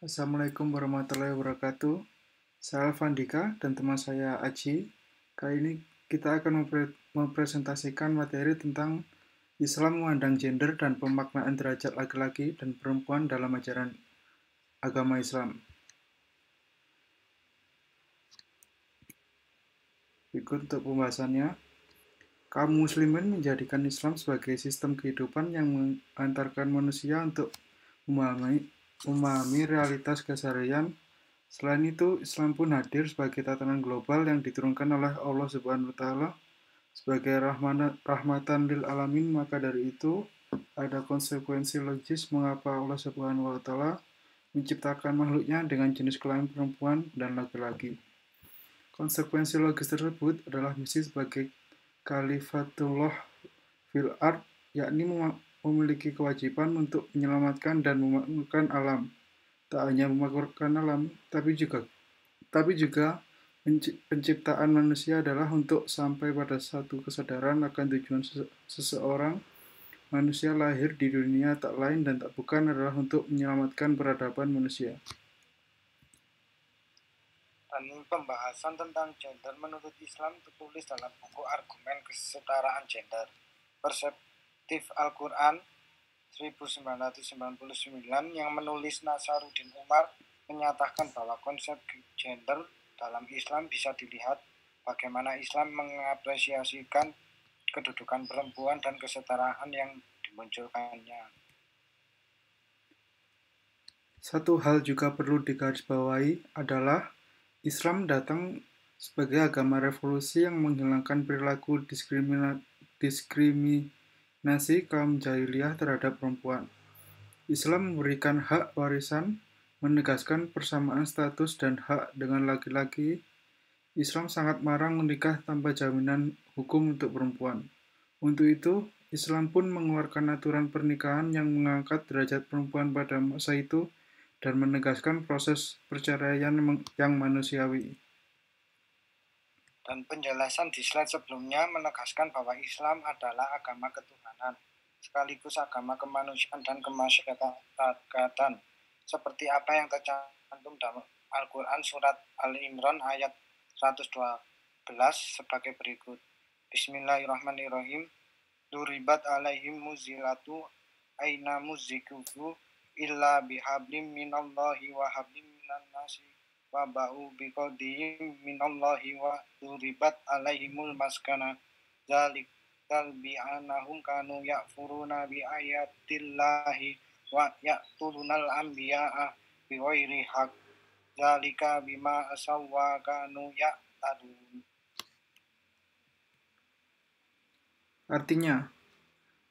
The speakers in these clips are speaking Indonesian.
Assalamualaikum warahmatullahi wabarakatuh. Saya Alfandika dan teman saya Aji. Kali ini kita akan mempresentasikan materi tentang Islam memandang gender dan pemaknaan derajat laki-laki dan perempuan dalam ajaran agama Islam. Berikut untuk pembahasannya. Kaum muslimin menjadikan Islam sebagai sistem kehidupan yang mengantarkan manusia untuk memahami realitas keseharian. Selain itu, Islam pun hadir sebagai tatanan global yang diturunkan oleh Allah Subhanahu wa taala sebagai rahmatan lil alamin. Maka dari itu, ada konsekuensi logis mengapa Allah Subhanahu wa taala menciptakan makhluknya dengan jenis kelamin perempuan dan laki-laki. Konsekuensi logis tersebut adalah misi sebagai Khalifatullah fil ard, yakni memiliki kewajiban untuk menyelamatkan dan memakmurkan alam. Tak hanya memakmurkan alam, tapi juga penciptaan manusia adalah untuk sampai pada satu kesadaran akan tujuan seseorang. Manusia lahir di dunia tak lain dan tak bukan adalah untuk menyelamatkan peradaban manusia. Dan pembahasan tentang gender menurut Islam tertulis dalam buku Argumen Kesetaraan Gender Perspektif Al-Quran 1999 yang menulis Nasaruddin Umar menyatakan bahwa konsep gender dalam Islam bisa dilihat bagaimana Islam mengapresiasikan kedudukan perempuan dan kesetaraan yang dimunculkannya. Satu hal juga perlu digarisbawahi adalah Islam datang sebagai agama revolusi yang menghilangkan perilaku diskriminasi kaum jahiliyah terhadap perempuan. Islam memberikan hak warisan, menegaskan persamaan status dan hak dengan laki-laki. Islam sangat marang menikah tanpa jaminan hukum untuk perempuan. Untuk itu, Islam pun mengeluarkan aturan pernikahan yang mengangkat derajat perempuan pada masa itu dan menegaskan proses perceraian yang manusiawi. Dan penjelasan di slide sebelumnya menegaskan bahwa Islam adalah agama ketuhanan, sekaligus agama kemanusiaan dan kemasyarakatan, seperti apa yang tercantum dalam Al-Quran Surat Al-Imran ayat 112 sebagai berikut. Bismillahirrahmanirrahim. Duribat alaihim muzilatu aina muzikufu illa bihablim minallahi wa hablim minan nasi wa ba'u biqadihim minallahi wa duribat alaihimul maskana zalikal bi'anahum kanu yakfuruna bi ayatillahi wa yaqtulunal anbiya'a bighairi haq zalika bima asawwa kanu ya'tadun. Artinya,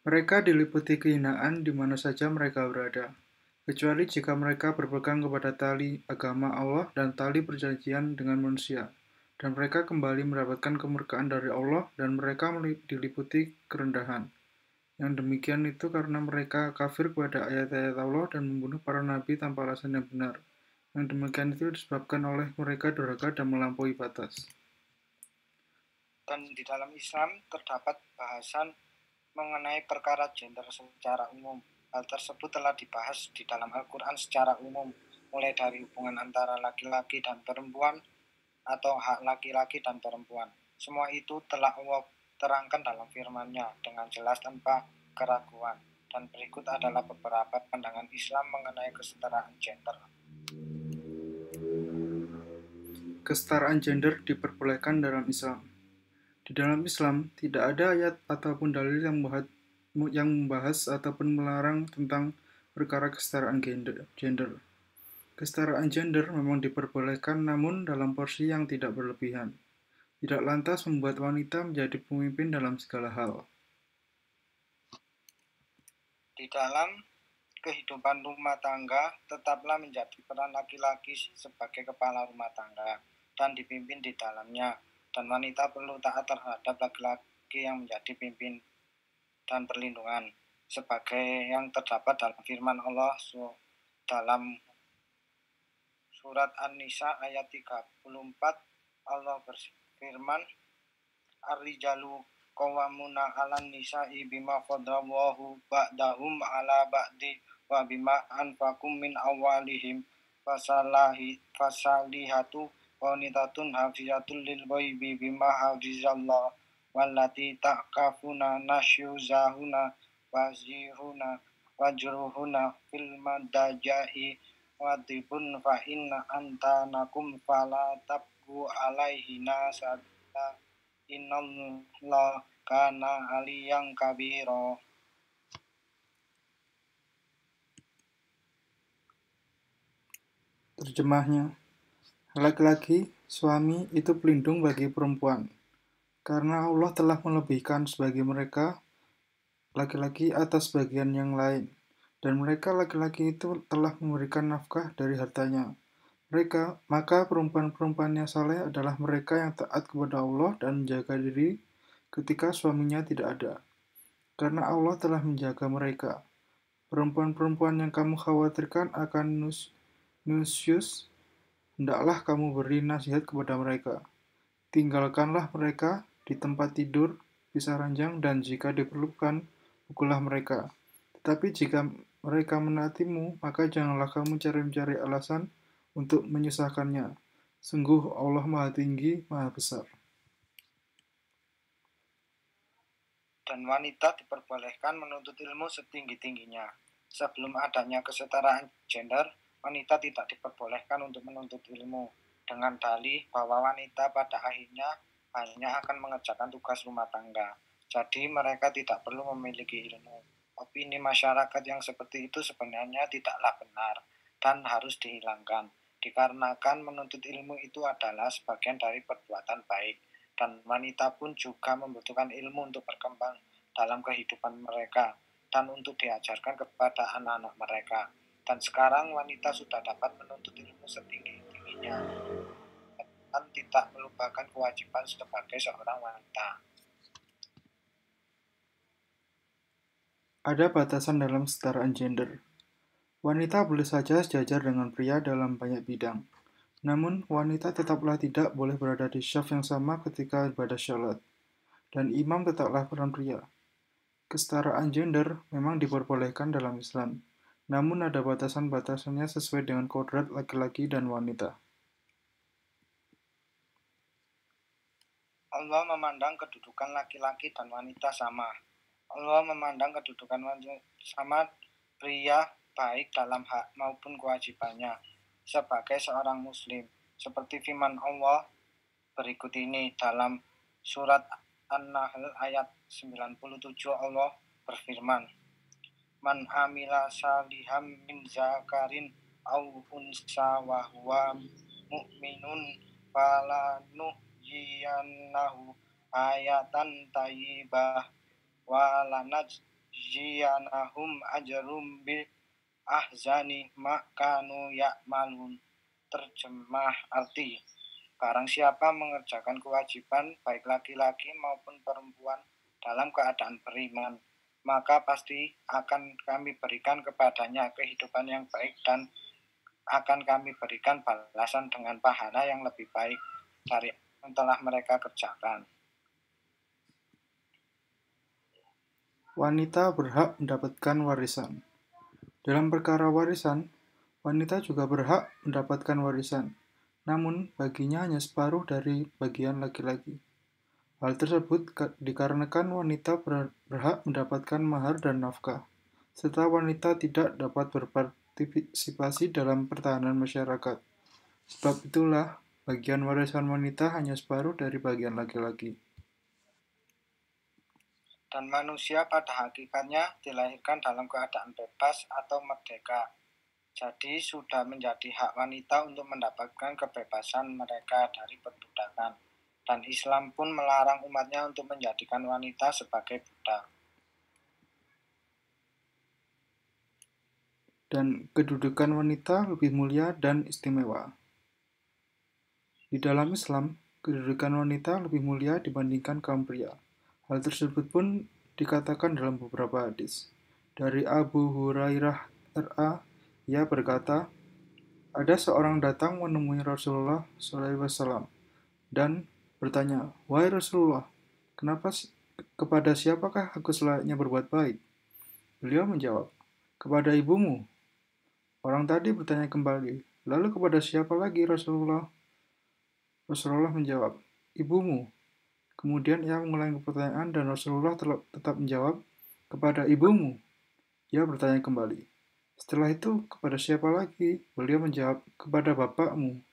mereka diliputi kehinaan di mana saja mereka berada, kecuali jika mereka berpegang kepada tali agama Allah dan tali perjanjian dengan manusia, dan mereka kembali mendapatkan kemurkaan dari Allah dan mereka diliputi kerendahan. Yang demikian itu karena mereka kafir kepada ayat-ayat Allah dan membunuh para nabi tanpa alasan yang benar. Yang demikian itu disebabkan oleh mereka durhaka dan melampaui batas. Dan di dalam Islam terdapat bahasan mengenai perkara gender secara umum. Hal tersebut telah dibahas di dalam Al-Quran secara umum, mulai dari hubungan antara laki-laki dan perempuan atau hak laki-laki dan perempuan. Semua itu telah Allah terangkan dalam firman-Nya dengan jelas tanpa keraguan. Dan berikut adalah beberapa pandangan Islam mengenai kesetaraan gender. Kesetaraan gender diperbolehkan dalam Islam. Di dalam Islam, tidak ada ayat ataupun dalil yang membahas ataupun melarang tentang perkara kesetaraan gender. Kesetaraan gender memang diperbolehkan namun dalam porsi yang tidak berlebihan. Tidak lantas membuat wanita menjadi pemimpin dalam segala hal. Di dalam kehidupan rumah tangga, tetaplah menjadi peran laki-laki sebagai kepala rumah tangga dan dipimpin di dalamnya. Dan wanita perlu taat terhadap laki-laki yang menjadi pimpin dan perlindungan. Sebagai yang terdapat dalam firman Allah dalam surat An-Nisa ayat 34, Allah berfirman, Ar-rijalu qawwamuna 'alan nisa'i bima faddallahu ba'dahum 'ala ba'di wa bima anfaqum min awalihim fasalihatu qanitatun hafizatul lil ghaibi bima hafizallah wallati ta'kafuna nasyuzahuna wazihuna wajruhuna fil madajai wadibun fa inna antanakum fala tabgu alaihina sabila innallah kana aliyang kabiro. Terjemahnya, laki-laki, suami itu pelindung bagi perempuan, karena Allah telah melebihkan sebagai mereka laki-laki atas bagian yang lain, dan mereka laki-laki itu telah memberikan nafkah dari hartanya. Maka perempuan-perempuan yang saleh adalah mereka yang taat kepada Allah dan menjaga diri ketika suaminya tidak ada, karena Allah telah menjaga mereka. Perempuan-perempuan yang kamu khawatirkan akan nusyus, hendaklah kamu beri nasihat kepada mereka. Tinggalkanlah mereka di tempat tidur, pisah ranjang, dan jika diperlukan, pukullah mereka. Tetapi jika mereka menaatimu, maka janganlah kamu mencari alasan untuk menyusahkannya. Sungguh Allah Maha Tinggi, Maha Besar. Dan wanita diperbolehkan menuntut ilmu setinggi-tingginya. Sebelum adanya kesetaraan gender, wanita tidak diperbolehkan untuk menuntut ilmu, dengan dalih bahwa wanita pada akhirnya hanya akan mengerjakan tugas rumah tangga. Jadi mereka tidak perlu memiliki ilmu. Opini masyarakat yang seperti itu sebenarnya tidaklah benar dan harus dihilangkan, dikarenakan menuntut ilmu itu adalah sebagian dari perbuatan baik. Dan wanita pun juga membutuhkan ilmu untuk berkembang dalam kehidupan mereka dan untuk diajarkan kepada anak-anak mereka. Dan sekarang wanita sudah dapat menuntut ilmu setinggi-tingginya dan tidak melupakan kewajiban sebagai seorang wanita. Ada batasan dalam kesetaraan gender. Wanita boleh saja sejajar dengan pria dalam banyak bidang. Namun, wanita tetaplah tidak boleh berada di syaf yang sama ketika ibadah syalat. Dan imam tetaplah peran pria. Kesetaraan gender memang diperbolehkan dalam Islam. Namun ada batasan-batasannya sesuai dengan kodrat laki-laki dan wanita. Allah memandang kedudukan laki-laki dan wanita sama. Allah memandang kedudukan wanita sama pria baik dalam hak maupun kewajibannya sebagai seorang muslim. Seperti firman Allah berikut ini dalam surat An-Nahl ayat 97, Allah berfirman, Man amila saliham min zakarin au unsa wa huwa mu'minun falanuhyiyannahu hayatan tayyibah wa lanajziyanahum ajrum bil ahzani makanu ya'malun. Terjemah arti, barang siapa mengerjakan kewajiban baik laki-laki maupun perempuan dalam keadaan beriman, maka pasti akan kami berikan kepadanya kehidupan yang baik dan akan kami berikan balasan dengan pahala yang lebih baik dari yang telah mereka kerjakan. Wanita berhak mendapatkan warisan. Dalam perkara warisan, wanita juga berhak mendapatkan warisan, namun baginya hanya separuh dari bagian laki-laki. Hal tersebut dikarenakan wanita berhak mendapatkan mahar dan nafkah, serta wanita tidak dapat berpartisipasi dalam pertahanan masyarakat. Sebab itulah, bagian warisan wanita hanya separuh dari bagian laki-laki. Dan manusia pada hakikatnya dilahirkan dalam keadaan bebas atau merdeka. Jadi sudah menjadi hak wanita untuk mendapatkan kebebasan mereka dari perbudakan. Dan Islam pun melarang umatnya untuk menjadikan wanita sebagai budak. Dan kedudukan wanita lebih mulia dan istimewa. Di dalam Islam, kedudukan wanita lebih mulia dibandingkan kaum pria. Hal tersebut pun dikatakan dalam beberapa hadis. Dari Abu Hurairah R.A., ia berkata, ada seorang datang menemui Rasulullah SAW dan bertanya, wahai Rasulullah, kepada siapakah aku selayaknya berbuat baik? Beliau menjawab, kepada ibumu. Orang tadi bertanya kembali, Lalu kepada siapa lagi Rasulullah? Rasulullah menjawab, ibumu. Kemudian ia mengulangi pertanyaan dan Rasulullah tetap menjawab, kepada ibumu. Ia bertanya kembali. Setelah itu, kepada siapa lagi? Beliau menjawab, kepada bapakmu.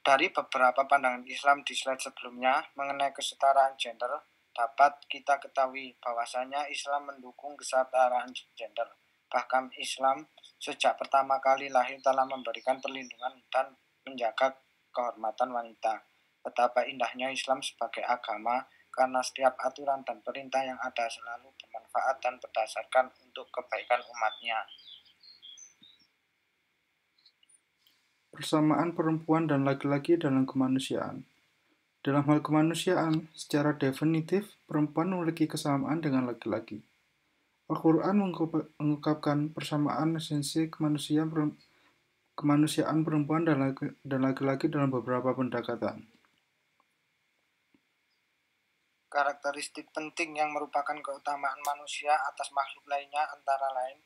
Dari beberapa pandangan Islam di slide sebelumnya mengenai kesetaraan gender, dapat kita ketahui bahwasanya Islam mendukung kesetaraan gender. Bahkan Islam sejak pertama kali lahir telah memberikan perlindungan dan menjaga kehormatan wanita. Betapa indahnya Islam sebagai agama karena setiap aturan dan perintah yang ada selalu bermanfaat dan berdasarkan untuk kebaikan umatnya. Persamaan perempuan dan laki-laki dalam kemanusiaan. Dalam hal kemanusiaan, secara definitif, perempuan memiliki kesamaan dengan laki-laki. Al-Quran mengungkapkan persamaan esensi kemanusiaan perempuan dan laki-laki dalam beberapa pendekatan. Karakteristik penting yang merupakan keutamaan manusia atas makhluk lainnya antara lain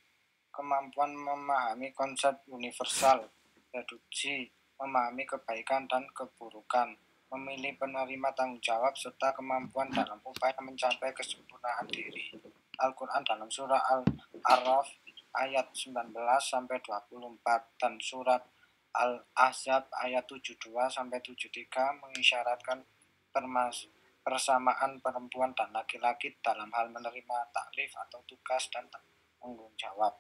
kemampuan memahami konsep universal, reduksi, memahami kebaikan dan keburukan, memilih penerima tanggung jawab, serta kemampuan dalam upaya mencapai kesempurnaan diri. Al-Quran dalam surah Al-A'raf ayat 19-24 dan surat Al-Ahzab ayat 72-73 mengisyaratkan persamaan perempuan dan laki-laki dalam hal menerima taklif atau tugas dan tanggung jawab,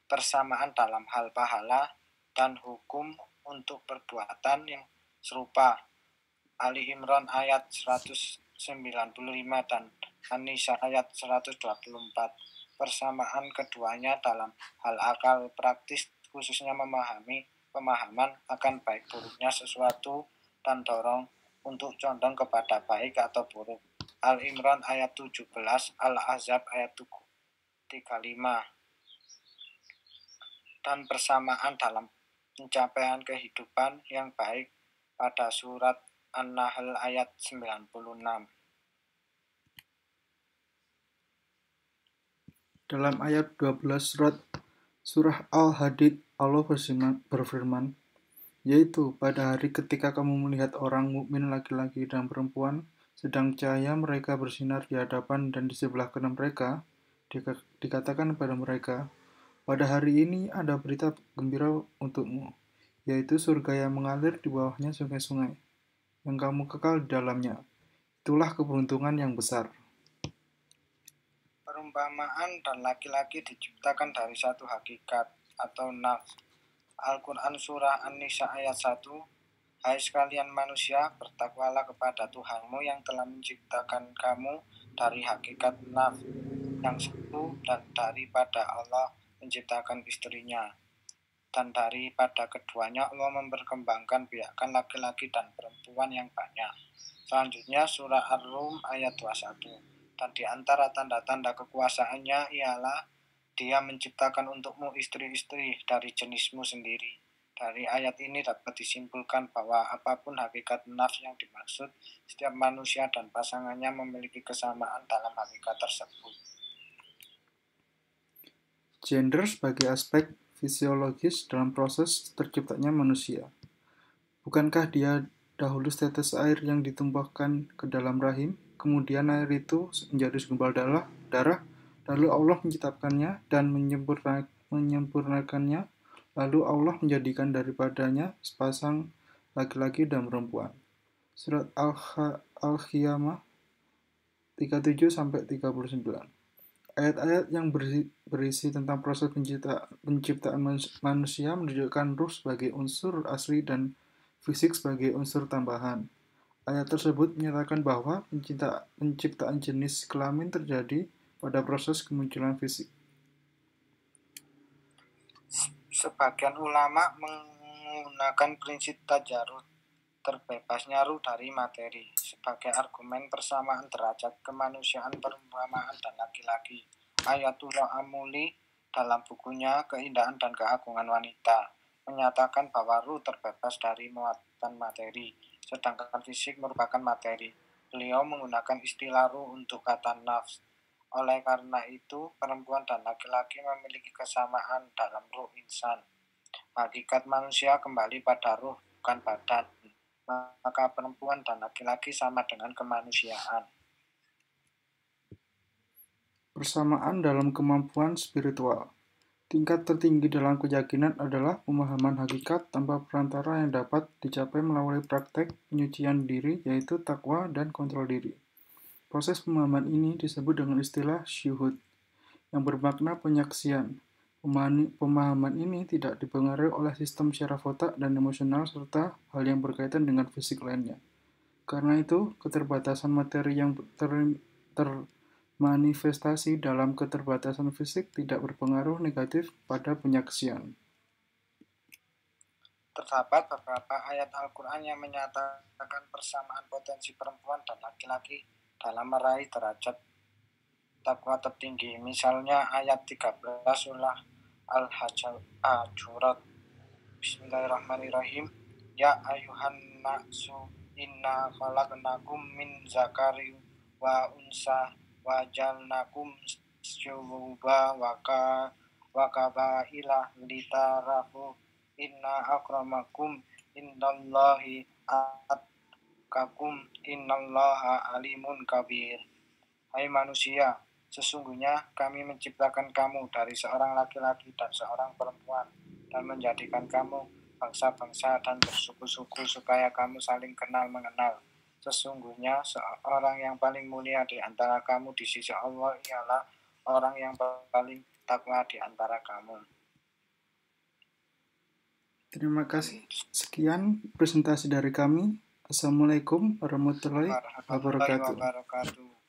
persamaan dalam hal pahala dan hukum untuk perbuatan yang serupa. Ali Imran ayat 195 dan An-Nisa ayat 124. Persamaan keduanya dalam hal akal praktis, khususnya pemahaman akan baik buruknya sesuatu dan dorong untuk condong kepada baik atau buruk. Al-Imran ayat 17, Al-Ahzab ayat 35. Dan persamaan dalam pencapaian kehidupan yang baik pada surat An-Nahl ayat 96. Dalam ayat 12 surah Al-Hadid, Allah berfirman, yaitu pada hari ketika kamu melihat orang mukmin laki-laki dan perempuan, sedang cahaya mereka bersinar di hadapan dan di sebelah kanan mereka, dikatakan kepada mereka, pada hari ini ada berita gembira untukmu, yaitu surga yang mengalir di bawahnya sungai-sungai, yang kamu kekal di dalamnya. Itulah keberuntungan yang besar. Perumpamaan dan laki-laki diciptakan dari satu hakikat atau nafs. Al-Quran surah An-Nisa ayat 1. Hai sekalian manusia, bertakwalah kepada Tuhanmu yang telah menciptakan kamu dari hakikat nafs yang satu dan daripada Allah menciptakan istrinya. Dan daripada keduanya Allah memperkembangkan biakan laki-laki dan perempuan yang banyak. Selanjutnya surah Ar-Rum ayat 21. Dan di antara tanda-tanda kekuasaannya ialah Dia menciptakan untukmu istri-istri dari jenismu sendiri. Dari ayat ini dapat disimpulkan bahwa apapun hakikat nafs yang dimaksud, setiap manusia dan pasangannya memiliki kesamaan dalam hakikat tersebut. Gender sebagai aspek fisiologis dalam proses terciptanya manusia. Bukankah dia dahulu setetes air yang ditumpahkan ke dalam rahim, kemudian air itu menjadi segumpal darah, lalu Allah menciptakannya dan menyempurnakannya, lalu Allah menjadikan daripadanya sepasang laki-laki dan perempuan. Surat Al-Qiyamah 37-39. Ayat-ayat yang berisi tentang proses penciptaan manusia menunjukkan ruh sebagai unsur asli dan fisik sebagai unsur tambahan. Ayat tersebut menyatakan bahwa penciptaan jenis kelamin terjadi pada proses kemunculan fisik. Sebagian ulama menggunakan prinsip tajarud, terbebasnya ruh dari materi, sebagai argumen persamaan derajat kemanusiaan perumpamaan dan laki-laki. Ayatullah Amuli dalam bukunya Keindahan dan Keagungan Wanita menyatakan bahwa ruh terbebas dari muatan materi, sedangkan fisik merupakan materi. Beliau menggunakan istilah ruh untuk kata nafs. Oleh karena itu, perempuan dan laki-laki memiliki kesamaan dalam ruh insan. Hakikat manusia kembali pada ruh, bukan badan. Maka perempuan dan laki-laki sama dengan kemanusiaan. Persamaan dalam kemampuan spiritual. Tingkat tertinggi dalam keyakinan adalah pemahaman hakikat tanpa perantara yang dapat dicapai melalui praktek penyucian diri, yaitu takwa dan kontrol diri. Proses pemahaman ini disebut dengan istilah syuhud, yang bermakna penyaksian. Pemahaman ini tidak dipengaruhi oleh sistem syaraf otak dan emosional serta hal yang berkaitan dengan fisik lainnya. Karena itu, keterbatasan materi yang termanifestasi dalam keterbatasan fisik tidak berpengaruh negatif pada penyaksian. Terdapat beberapa ayat Al-Quran yang menyatakan persamaan potensi perempuan dan laki-laki dalam meraih derajat takwa tertinggi. Misalnya ayat 13 surah Al-Hujurat. Bismillahirrahmanirrahim. Ya ayuhan nasu inna khalaqnakum min zakari wa unsa wa jalnakum syuba wa kabaila litarafu inna akramakum indallahi atqakum innallaha alimun kabir. Hai manusia, sesungguhnya kami menciptakan kamu dari seorang laki-laki dan seorang perempuan dan menjadikan kamu bangsa-bangsa dan bersuku-suku supaya kamu saling kenal mengenal. Sesungguhnya seorang yang paling mulia di antara kamu di sisi Allah ialah orang yang paling takwa di antara kamu. Terima kasih. Sekian presentasi dari kami. Assalamualaikum warahmatullahi wabarakatuh.